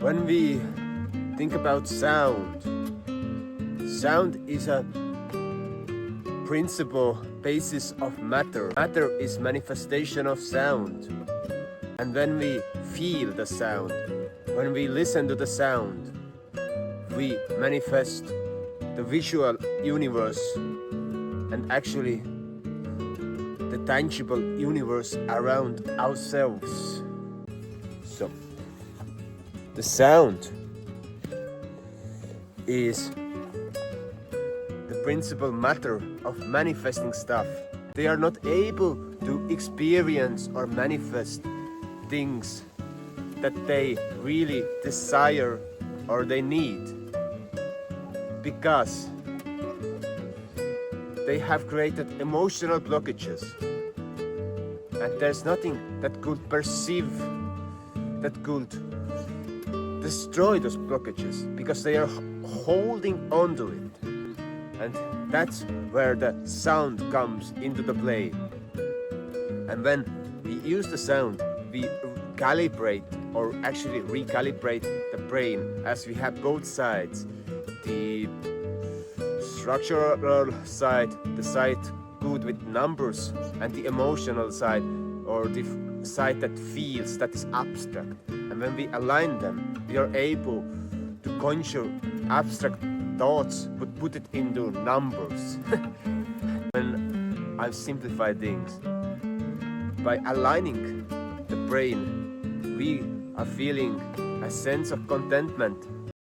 When we think about sound, sound is a principle basis of matter. Matter is manifestation of sound. And when we feel the sound, when we listen to the sound, we manifest the visual universe and actually the tangible universe around ourselves. So, the sound is the principal matter of manifesting stuff. They are not able to experience or manifest things that they really desire or they need because they have created emotional blockages, and there's nothing that could perceive, that could destroy those blockages because they are holding onto it. And that's where the sound comes into the play. And when we use the sound, we calibrate or actually recalibrate the brain, as we have both sides. The structural side, the side good with numbers, and the emotional side, or the side that feels, that is abstract. And when we align them, we are able to conjure abstract thoughts but put it into numbers. When I've simplified things, by aligning the brain, we are feeling a sense of contentment